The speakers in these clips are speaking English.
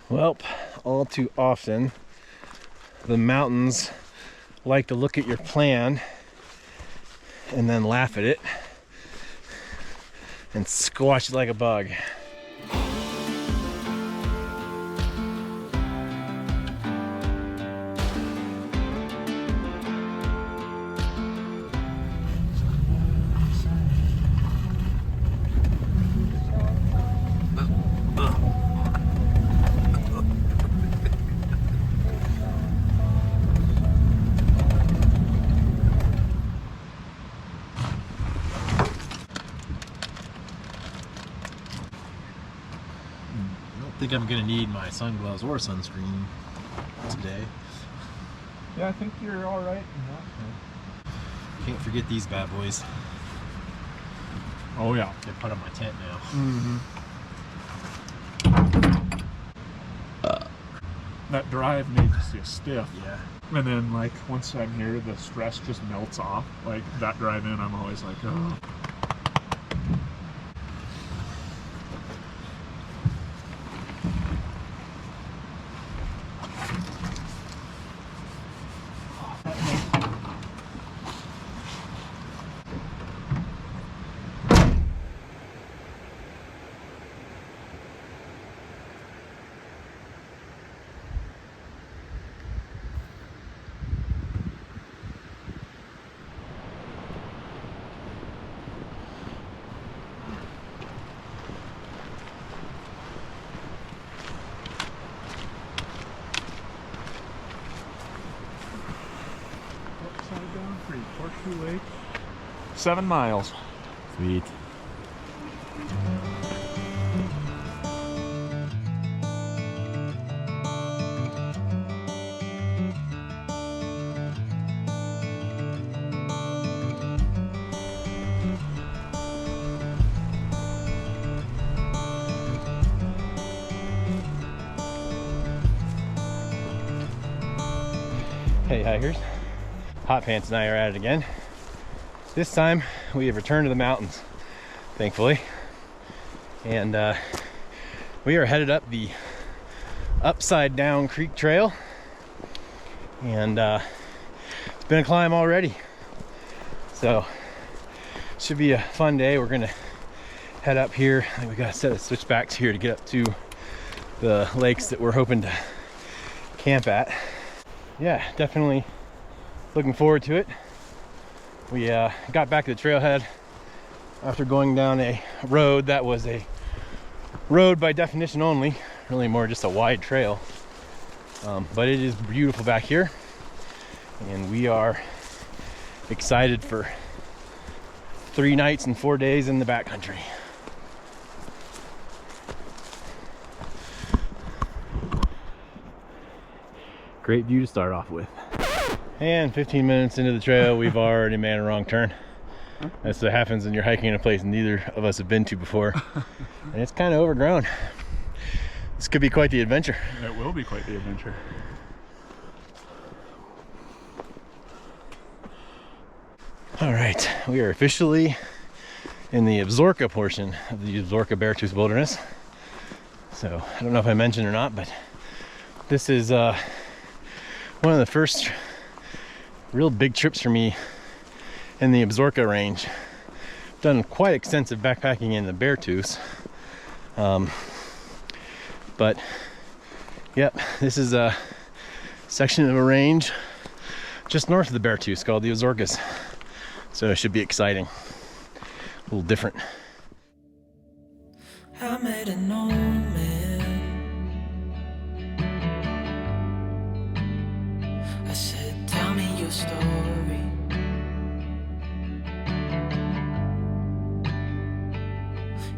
Well, all too often, the mountains like to look at your plan and then laugh at it and squash it like a bug. I think I'm gonna need my sungloves or sunscreen today. Yeah, I think you're all right. Can't forget these bad boys. Oh yeah. They're part of my tent now. That drive makes you stiff. Yeah. And then like once I'm here, the stress just melts off. Like that drive in, I'm always like, oh. Upside down creek, Horseshoe Lake. 7 miles. Sweet. Hey hikers, Hot Pants and I are at it again. This time we have returned to the mountains, thankfully, and we are headed up the Upside Down Creek Trail, and it's been a climb already, so should be a fun day. We're gonna head up here. I think we got a set of switchbacks here to get up to the lakes that we're hoping to camp at. Yeah, definitely looking forward to it. We got back to the trailhead after going down a road that was a road by definition only, really more just a wide trail. But it is beautiful back here, and we are excited for 3 nights and 4 days in the backcountry. Great view to start off with. And 15 minutes into the trail, we've already made a wrong turn. That's what happens when you're hiking in a place neither of us have been to before. And it's kind of overgrown. This could be quite the adventure. It will be quite the adventure. All right, we are officially in the Absaroka portion of the Absaroka Beartooth Wilderness. So I don't know if I mentioned or not, but this is one of the first real big trips for me in the Absaroka range. I've done quite extensive backpacking in the Beartooths, but yep, this is a section of a range just north of the Beartooths called the Absarokas, so it should be exciting, a little different. I made a man. I said, tell me your story.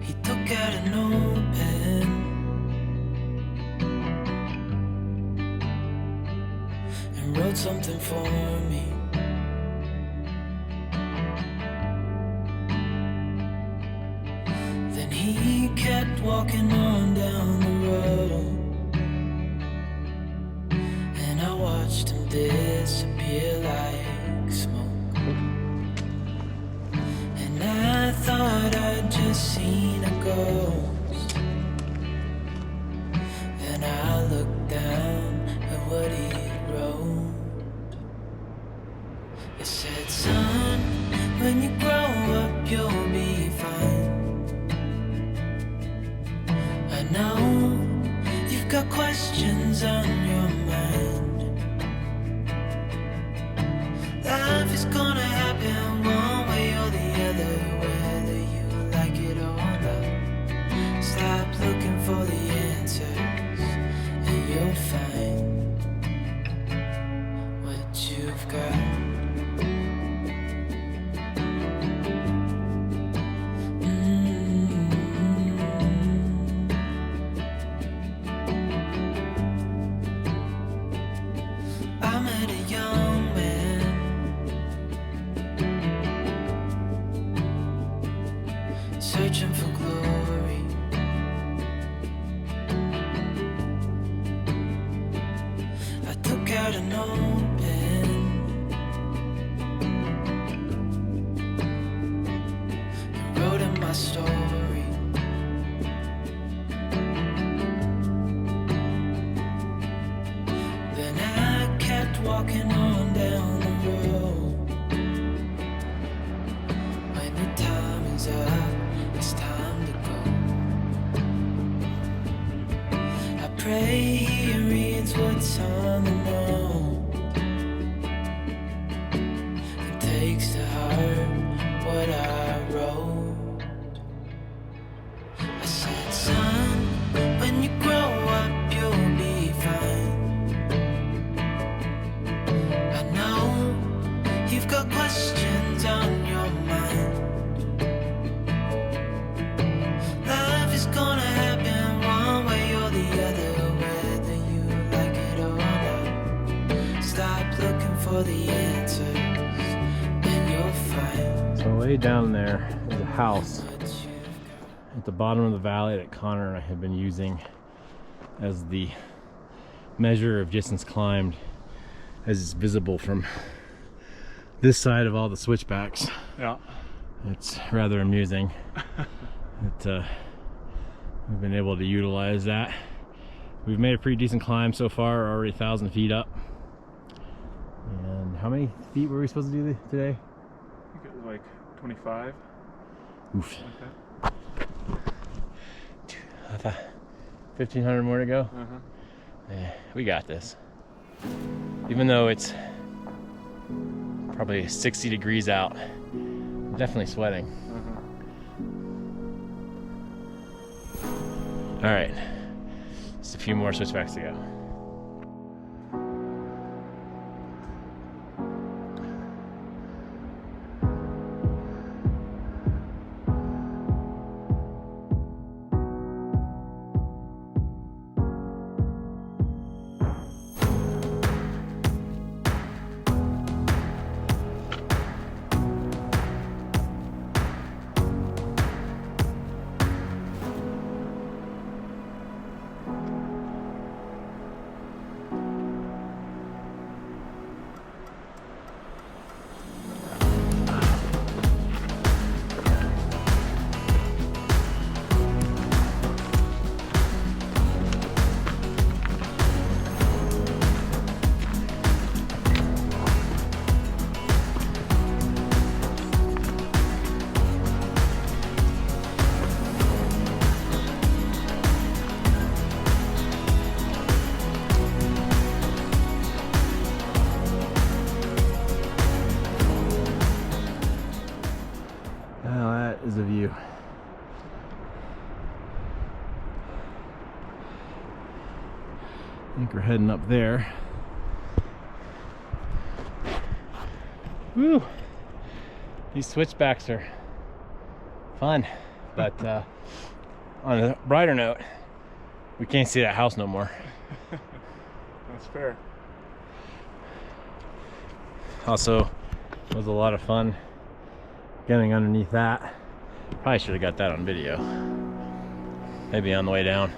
He took out a notepad and wrote something for me. Then he kept walking on down the road, and I watched him disappear like smoke. And I thought I'd just seen a ghost, and I know you've got questions on your mind. Life is gonna happen one way or the other, whether you like it or not. Stop looking for the answers and you'll find what you've got. I met a young man searching for glory. I took out an old pen and wrote in my story. Then I kept walking on down the road. When the time is up, it's time to go. I pray he reads what's on the note and takes to heart what I wrote. I said, son, when you grow up, you'll be fine. I know you've got questions on your mind. Life is gonna happen one way or the other, whether you like it or not. Stop looking for the answers and you'll find So way down there is a house what you've at the bottom of the valley that Connor and I have been using as the measure of distance climbed, as it's visible from this side of all the switchbacks. Yeah. It's rather amusing that we've been able to utilize that. We've made a pretty decent climb so far, already 1,000 feet up. And how many feet were we supposed to do today? I think it was like 25. Oof. Like that. 1,500 more to go. Uh-huh. Yeah, we got this. Even though it's probably 60 degrees out, I'm definitely sweating. Uh-huh. All right, just a few more switchbacks to go. Now that is a view. I think we're heading up there. Woo! These switchbacks are fun, but on a brighter note, we can't see that house no more. That's fair. Also, it was a lot of fun getting underneath that. Probably should have got that on video. Maybe on the way down.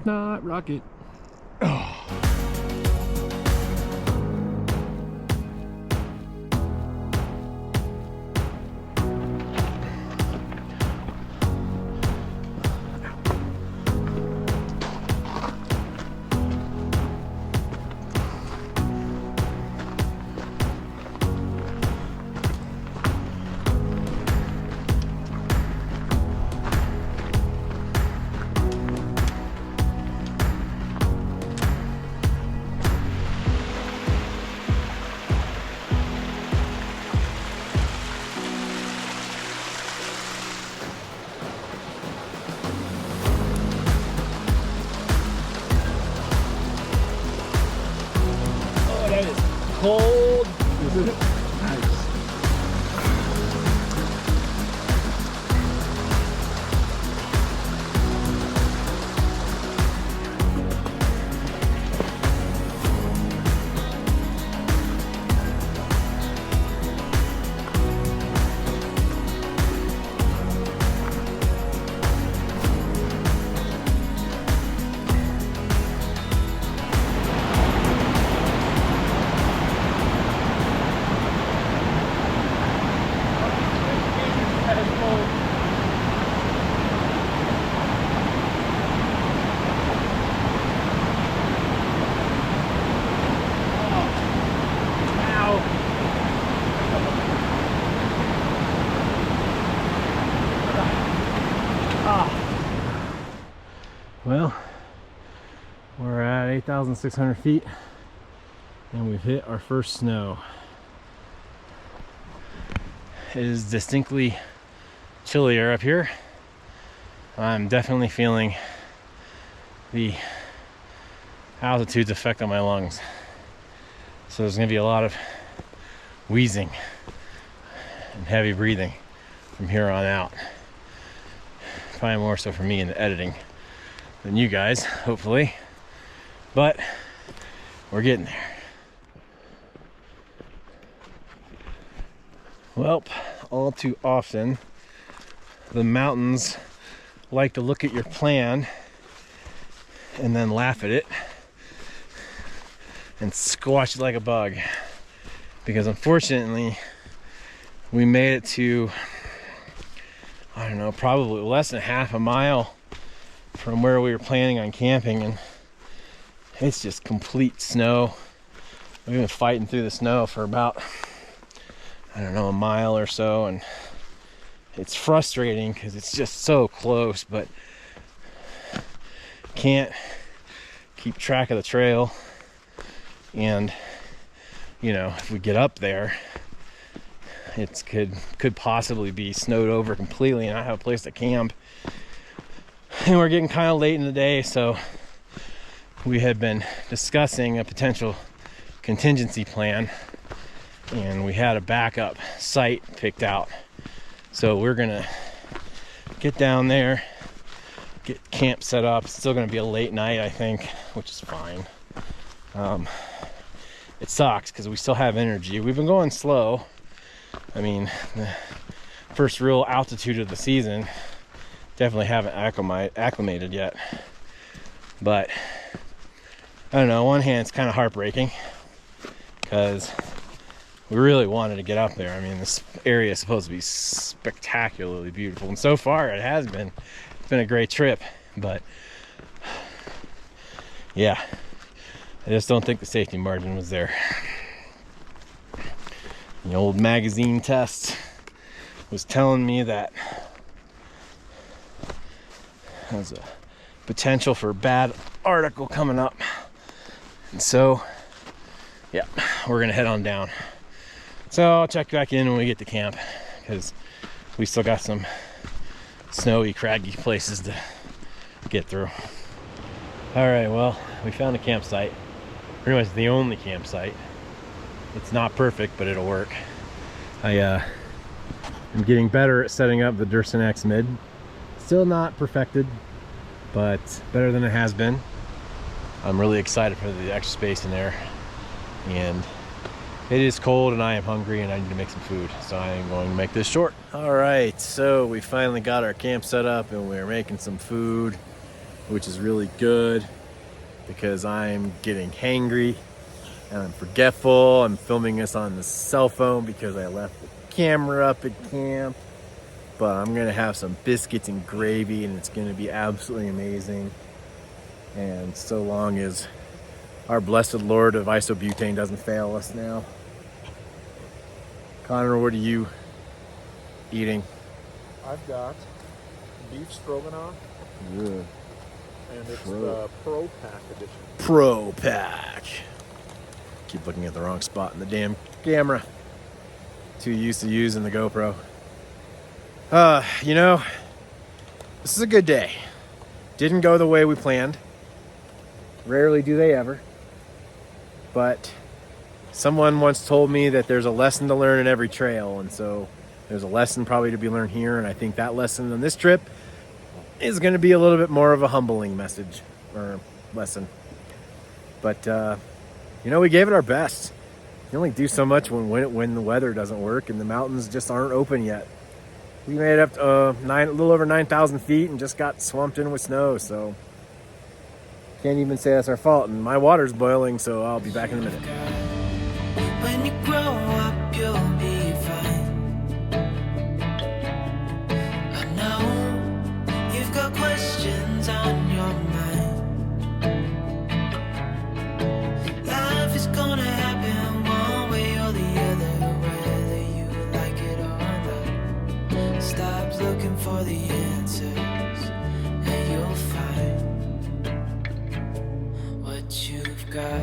not rocket. Cold. Isn't it? Nice. Well, we're at 8,600 feet and we've hit our first snow. It is distinctly chillier up here. I'm definitely feeling the altitude's effect on my lungs. So there's gonna be a lot of wheezing and heavy breathing from here on out. Probably more so for me in the editing than you guys, hopefully. But we're getting there. Well, all too often, the mountains like to look at your plan and then laugh at it and squash it like a bug. Because unfortunately, we made it to, I don't know, probably less than half a mile from where we were planning on camping, and it's just complete snow. We've been fighting through the snow for about, I don't know, a mile or so, and it's frustrating because it's just so close, but can't keep track of the trail. And you know, if we get up there, it could possibly be snowed over completely and not have a place to camp. And we're getting kind of late in the day, so we had been discussing a potential contingency plan, and we had a backup site picked out. So we're gonna get down there, get camp set up. It's still gonna be a late night, I think, which is fine. It sucks because we still have energy. We've been going slow. I mean, the first real altitude of the season, definitely haven't acclimated yet. But I don't know, on one hand it's kind of heartbreaking because we really wanted to get up there. I mean, this area is supposed to be spectacularly beautiful, and so far it has been. It's been a great trip, but yeah, I just don't think the safety margin was there. The old magazine test was telling me that there's a potential for a bad article coming up. And so, yeah, we're gonna head on down. So I'll check back in when we get to camp, because we still got some snowy, craggy places to get through. All right, well, we found a campsite. Pretty much the only campsite. It's not perfect, but it'll work. I'm getting better at setting up the Daxten X mid. Still not perfected, but better than it has been. I'm really excited for the extra space in there, and it is cold and I am hungry and I need to make some food, so I am going to make this short. All right, so we finally got our camp set up and we're making some food. which is really good because I'm getting hangry and I'm forgetful. I'm filming this on the cell phone because I left the camera up at camp. But I'm gonna have some biscuits and gravy and it's gonna be absolutely amazing. And so long as our blessed Lord of isobutane doesn't fail us now. Connor, what are you eating? I've got beef stroganoff, Yeah. and it's the Pro Pack edition. Pro Pack. Keep looking at the wrong spot in the damn camera. Too used to using the GoPro. You know, this is a good day. Didn't go the way we planned. Rarely do they ever. But someone once told me that there's a lesson to learn in every trail, and so there's a lesson probably to be learned here, and I think that lesson on this trip is going to be a little bit more of a humbling message or lesson. But you know, we gave it our best. You only do so much when the weather doesn't work and the mountains just aren't open yet. We made it up to a little over 9,000 feet and just got swamped in with snow, so can't even say that's our fault. And my water's boiling, so I'll be back in a minute. When you grow up, you'll be fine. I know you've got questions on your mind. Life is gonna happen one way or the other, whether you like it or not. Stop looking for the answers, and you'll find what you've got.